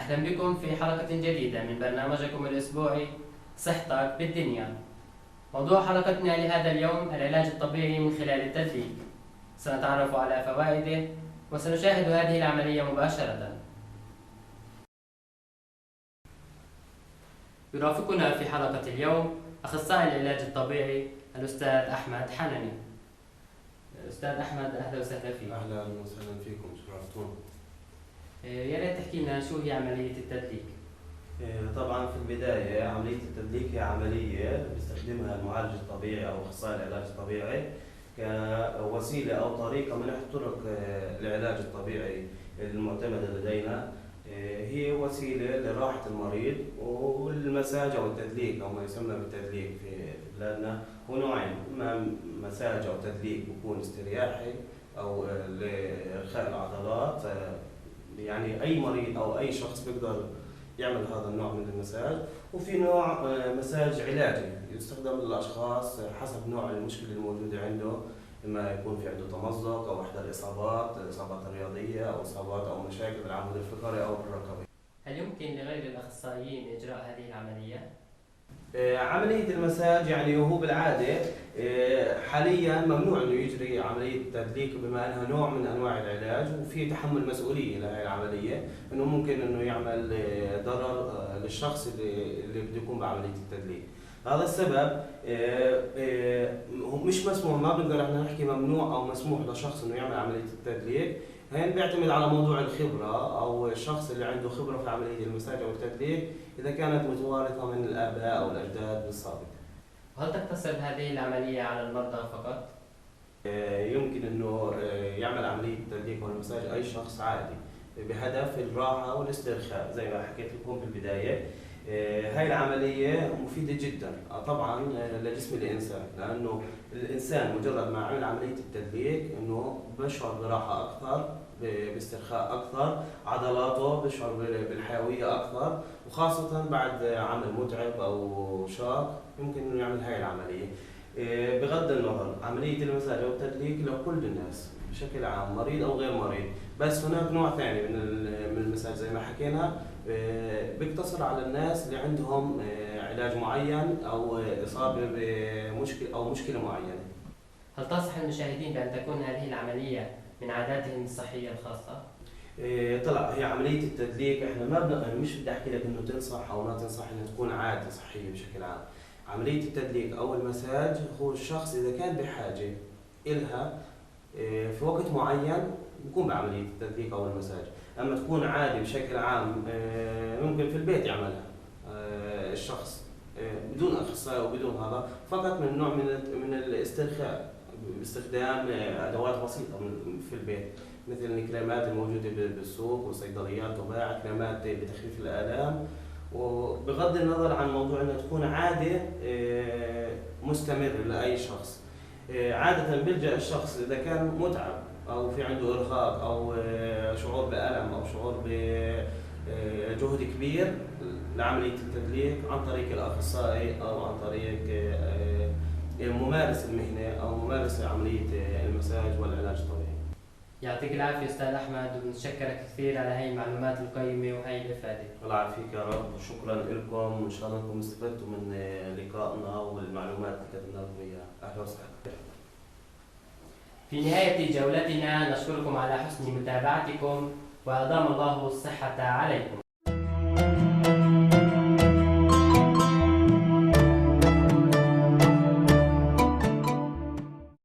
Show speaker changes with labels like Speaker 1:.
Speaker 1: أهلا بكم في حلقة جديدة من برنامجكم الأسبوعي صحتك بالدنيا. موضوع حلقتنا لهذا اليوم العلاج الطبيعي من خلال التدليك. سنتعرف على فوائده وسنشاهد هذه العملية مباشرة. يرافقنا في حلقة اليوم أخصائي العلاج الطبيعي الأستاذ أحمد حنني. أستاذ أحمد، أهلا وسهلا فيك.
Speaker 2: أهلا وسهلا فيكم، شرفتونا.
Speaker 1: يا ريت تحكي لنا شو هي عملية التدليك؟
Speaker 2: طبعا في البداية عملية التدليك هي عملية بيستخدمها المعالج الطبيعي أو أخصائي العلاج الطبيعي كوسيلة أو طريقة من أحد طرق العلاج الطبيعي المعتمدة لدينا. هي وسيلة لراحة المريض، والمساج أو التدليك أو ما يسمى بالتدليك في بلادنا هو نوعين، إما مساج أو تدليك بيكون استرياحي أو لإرخاء العضلات. يعني أي مريض أو أي شخص بيقدر يعمل هذا النوع من المساج، وفي نوع مساج علاجي يستخدم للأشخاص حسب نوع المشكلة الموجودة عنده، إما يكون في عنده تمزق أو إحدى الإصابات الرياضية أو إصابات أو مشاكل بالعمود الفقري أو بالركبة.
Speaker 1: هل يمكن لغير الأخصائيين إجراء هذه العملية؟
Speaker 2: عملية المساج يعني هو بالعادة حاليا ممنوع انه يجري عملية تدليك، بما انها نوع من انواع العلاج وفي تحمل مسؤولية لهي العملية، انه ممكن انه يعمل ضرر للشخص اللي بده يقوم بعملية التدليك. هذا السبب مش مسموح، ما بنقدر احنا نحكي ممنوع او مسموح لشخص انه يعمل عملية التدليك. هين بيعتمد على موضوع الخبرة أو الشخص اللي عنده خبرة في عملية المساج أو التدليك، إذا كانت متوارثة من الآباء أو الأجداد بالسابق.
Speaker 1: وهل تقتصر هذه العملية على المرضى فقط؟
Speaker 2: يمكن إنه يعمل عملية التدليك أو المساج أي شخص عادي بهدف الراحة والاسترخاء زي ما حكيت لكم في البداية. هاي العملية مفيدة جدا طبعا لجسم الإنسان، لأنه الإنسان مجرد ما عمل عملية التدليك إنه بشعر براحة أكثر، باسترخاء أكثر، عضلاته بشعر بالحيوية أكثر، وخاصة بعد عمل متعب أو شاق يمكن إنه يعمل هاي العملية. بغض النظر عملية المساج أو التدليك لكل الناس بشكل عام، مريض أو غير مريض، بس هناك نوع ثاني من المساج زي ما حكينا بيقتصر على الناس اللي عندهم علاج معين أو إصابة بمشكلة أو مشكلة معينة.
Speaker 1: هل تنصح المشاهدين بأن تكون هذه العملية من عاداتهم الصحية الخاصة؟
Speaker 2: طلع هي عملية التدليك احنا ما مش بدي احكي لك انه تنصح او ما تنصح انها تكون عادة صحية بشكل عام. عملية التدليك او المساج هو الشخص اذا كان بحاجة إلها في وقت معين بيكون بعملية التدليك او المساج، اما تكون عادي بشكل عام ممكن في البيت يعملها الشخص بدون اخصائي وبدون هذا، فقط من نوع من الاسترخاء باستخدام ادوات بسيطة في البيت، مثل الكريمات الموجودة بالسوق والصيدليات، تباع كريمات بتخفيف الآلام. وبغض النظر عن موضوع انها تكون عادة مستمر لأي شخص. عادة بيلجأ الشخص إذا كان متعب أو في عنده إرهاق أو شعور بألم أو شعور بجهد كبير لعملية التدليك عن طريق الأخصائي أو عن طريق ممارس المهنة أو ممارس عملية المساج والعلاج الطبيعي.
Speaker 1: يعطيك العافية أستاذ أحمد، ونشكرك كثير على هاي المعلومات القيمة وهي الإفادة.
Speaker 2: الله يعافيك يا رب، وشكرا لكم، وإن شاء الله أنكم استفدتوا من لقائنا والمعلومات اللي كتبنا لكم إياها. أهلا وسهلا.
Speaker 1: في نهاية جولتنا نشكركم على حسن متابعتكم، وأدام الله الصحة عليكم.